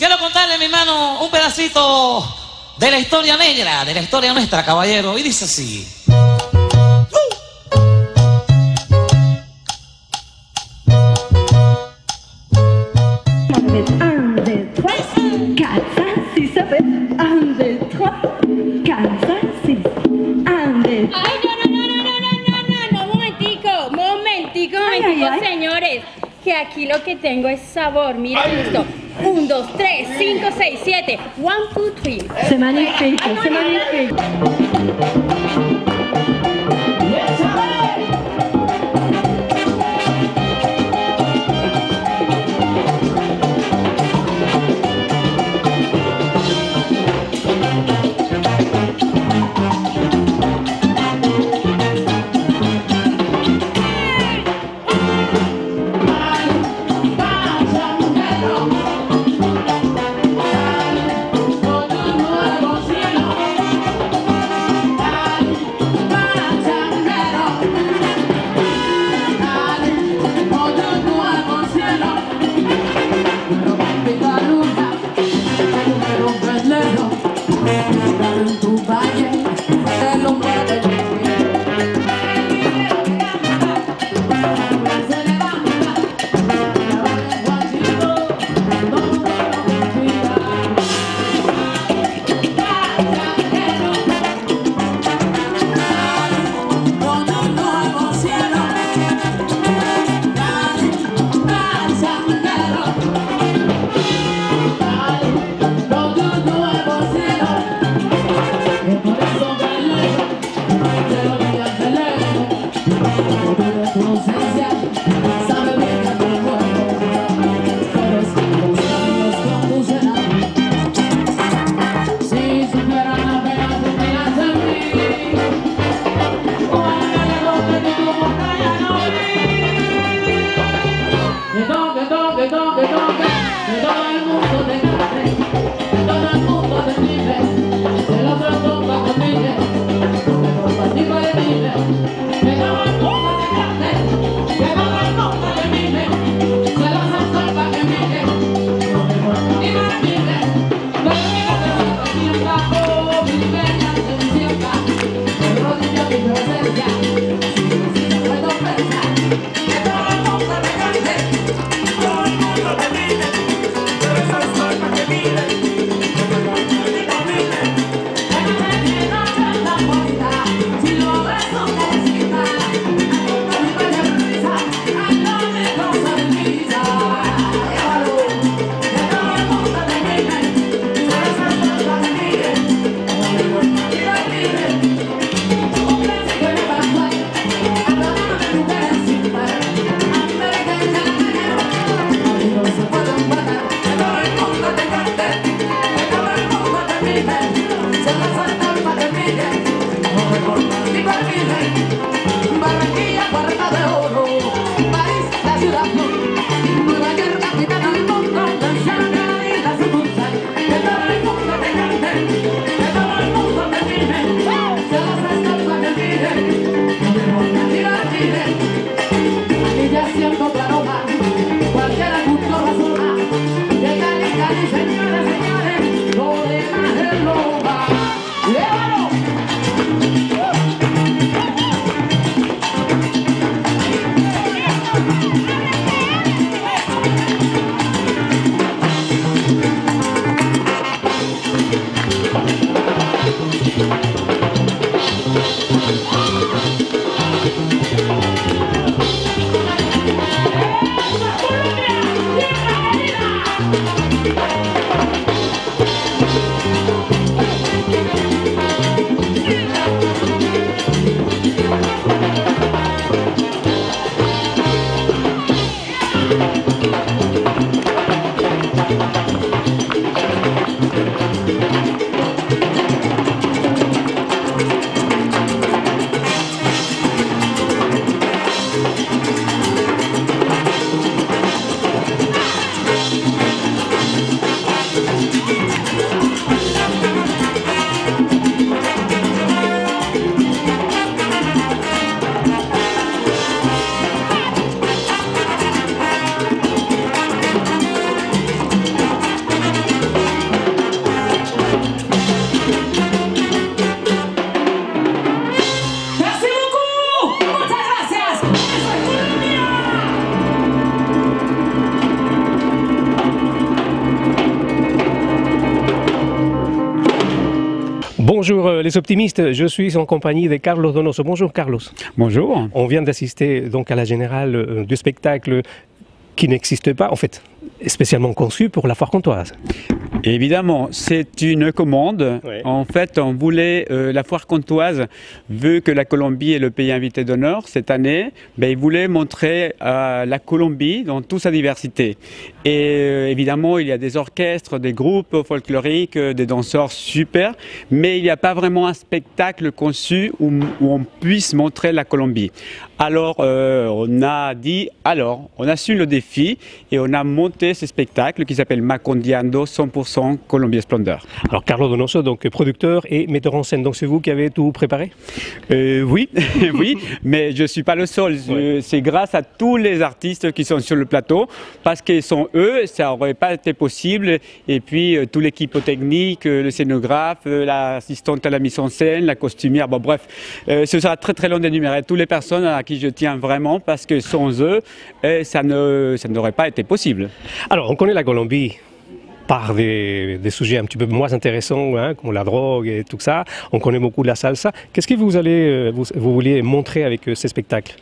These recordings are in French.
Quiero contarle, mi hermano, un pedacito de la historia negra, de la historia nuestra, caballero. Y dice así. Un, deux, trois, quatre, cinq, six, sept. Un, deux, trois, quatre, cinq, six. Un, deux. Ay, no, momentico, señores. Que aquí lo que tengo es sabor. Mira esto. 1, 2, 3, 5, 6, 7. 1, 2, 3. C'est magnifique, c'est magnifique. Bonjour les optimistes, je suis en compagnie de Carlos Donoso. Bonjour Carlos. Bonjour. On vient d'assister donc à la générale du spectacle qui n'existe pas, en fait, spécialement conçu pour la foire comtoise. Évidemment, c'est une commande. Ouais. En fait, on voulait, la foire comtoise, vu que la Colombie est le pays invité d'honneur cette année, il voulait montrer la Colombie dans toute sa diversité. Et évidemment, il y a des orchestres, des groupes folkloriques, des danseurs super, mais il n'y a pas vraiment un spectacle conçu où on puisse montrer la Colombie. Alors, on a dit, on assume le défi et on a monté ce spectacle qui s'appelle Macondiando 100% Colombie Splendeur. Alors Carlos Donoso, donc producteur et metteur en scène, donc c'est vous qui avez tout préparé? Oui, oui, mais je ne suis pas le seul. Ouais. C'est grâce à tous les artistes qui sont sur le plateau, parce qu'ils sont eux, ça n'aurait pas été possible. Et puis, toute l'équipe technique, le scénographe, l'assistante à la mise en scène, la costumière, bon bref, ce sera très très long d'énumérer toutes les personnes à qui je tiens vraiment, parce que sans eux, ça n'aurait pas été possible. Alors, on connaît la Colombie par des sujets un petit peu moins intéressants, hein, comme la drogue et tout ça. On connaît beaucoup la salsa. Qu'est-ce que vous vouliez montrer avec ces spectacles?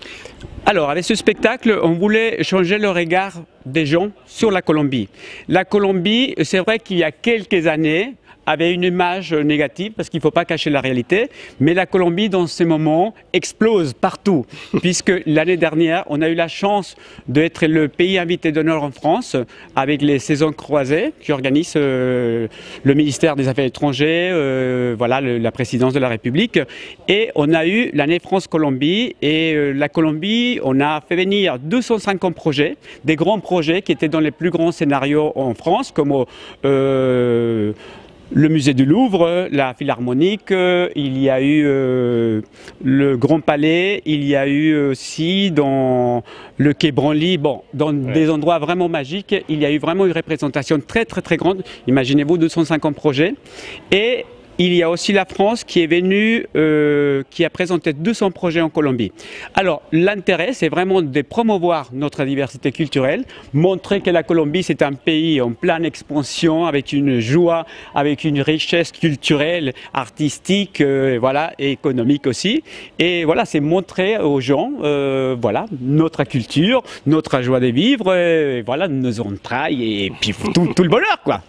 Alors, avec ce spectacle, on voulait changer le regard des gens sur la Colombie. La Colombie, c'est vrai qu'il y a quelques années, avait une image négative, parce qu'il ne faut pas cacher la réalité, mais la Colombie, dans ces moments, explose partout, puisque l'année dernière, on a eu la chance d'être le pays invité d'honneur en France, avec les saisons croisées, qui organise le ministère des Affaires étrangères, voilà, la présidence de la République, et on a eu l'année France-Colombie, et la Colombie, on a fait venir 250 projets, des grands projets qui étaient dans les plus grands scénarios en France, comme le musée du Louvre, la Philharmonique, il y a eu le Grand Palais, il y a eu aussi dans le Quai Branly, bon, dans des endroits vraiment magiques, il y a eu vraiment une représentation très très très grande. Imaginez-vous 250 projets. Et il y a aussi la France qui est venue, qui a présenté 200 projets en Colombie. Alors, l'intérêt, c'est vraiment de promouvoir notre diversité culturelle, montrer que la Colombie, c'est un pays en pleine expansion, avec une joie, avec une richesse culturelle, artistique, voilà, et économique aussi. Et voilà, c'est montrer aux gens, voilà, notre culture, notre joie de vivre, et voilà, nos entrailles, et puis tout le bonheur, quoi.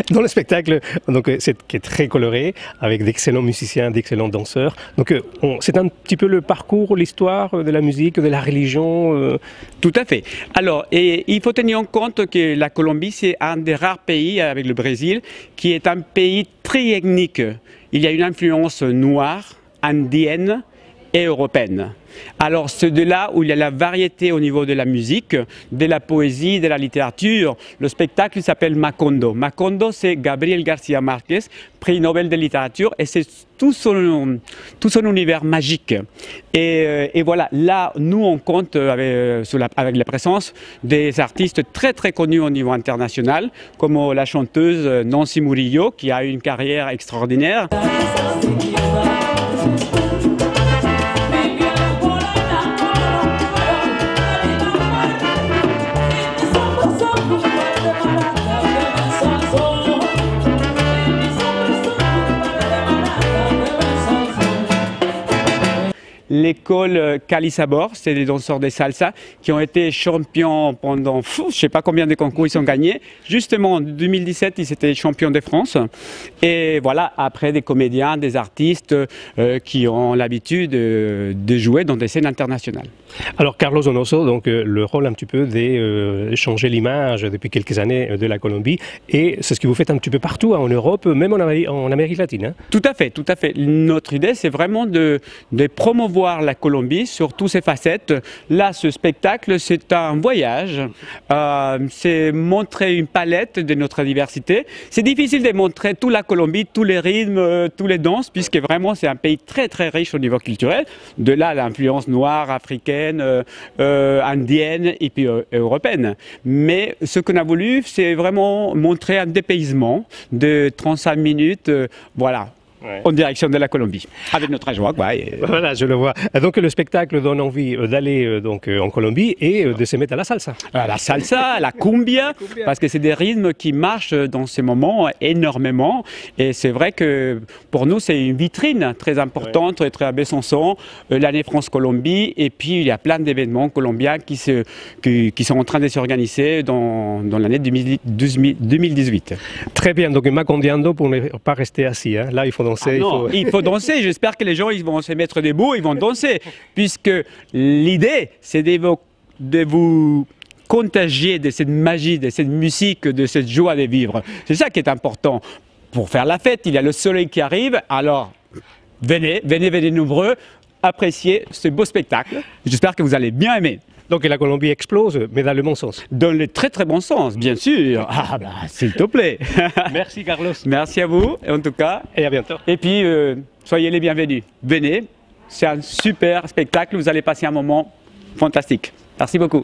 Dans le spectacle, donc, qui est très coloré, avec d'excellents musiciens, d'excellents danseurs. Donc c'est un petit peu le parcours, l'histoire de la musique, de la religion. Tout à fait. Alors, et il faut tenir en compte que la Colombie, c'est un des rares pays, avec le Brésil, qui est un pays très ethnique. Il y a une influence noire, indienne et européenne. Alors c'est de là où il y a la variété au niveau de la musique, de la poésie, de la littérature. Le spectacle s'appelle Macondo. Macondo, c'est Gabriel García Márquez, prix Nobel de littérature, et c'est tout son univers magique. Et voilà, là, nous, on compte avec la présence des artistes très très connus au niveau international, comme la chanteuse Nancy Murillo, qui a une carrière extraordinaire. L'école Cali Sabor, c'est des danseurs de salsa qui ont été champions pendant, je ne sais pas combien de concours ils ont gagnés. Justement, en 2017, ils étaient champions de France. Et voilà, après des comédiens, des artistes qui ont l'habitude de jouer dans des scènes internationales. Alors Carlos Donoso, donc le rôle un petit peu de changer l'image depuis quelques années de la Colombie, et c'est ce que vous faites un petit peu partout, hein, en Europe, même en Amérique latine. Hein. Tout à fait, tout à fait. Notre idée, c'est vraiment de promouvoir la Colombie sur toutes ses facettes. Là, ce spectacle, c'est un voyage, c'est montrer une palette de notre diversité. C'est difficile de montrer toute la Colombie, tous les rythmes, tous les danses, puisque vraiment c'est un pays très très riche au niveau culturel. De là, l'influence noire, africaine, indienne et puis européenne. Mais ce qu'on a voulu, c'est vraiment montrer un dépaysement de 35 minutes, voilà. en direction de la Colombie, avec notre joie. Voilà, je le vois. Donc le spectacle donne envie d'aller en Colombie et de se mettre à la salsa. La salsa, la cumbia, parce que c'est des rythmes qui marchent dans ces moments énormément. Et c'est vrai que pour nous, c'est une vitrine très importante, très à Besançon, l'année France-Colombie. Et puis, il y a plein d'événements colombiens qui sont en train de s'organiser dans l'année 2018. Très bien, donc Macondiando pour ne pas rester assis. Hein. Là, il faut danser. Il faut danser. J'espère que les gens ils vont se mettre debout, ils vont danser. Puisque l'idée, c'est de vous contagier de cette magie, de cette musique, de cette joie de vivre. C'est ça qui est important. Pour faire la fête, il y a le soleil qui arrive. Alors, venez nombreux, appréciez ce beau spectacle. J'espère que vous allez bien aimer. Donc la Colombie explose, mais dans le bon sens. Dans le très très bon sens, bien sûr. S'il te plaît. Merci Carlos. Merci à vous, en tout cas. Et à bientôt. Et puis, soyez les bienvenus. Venez, c'est un super spectacle. Vous allez passer un moment fantastique. Merci beaucoup.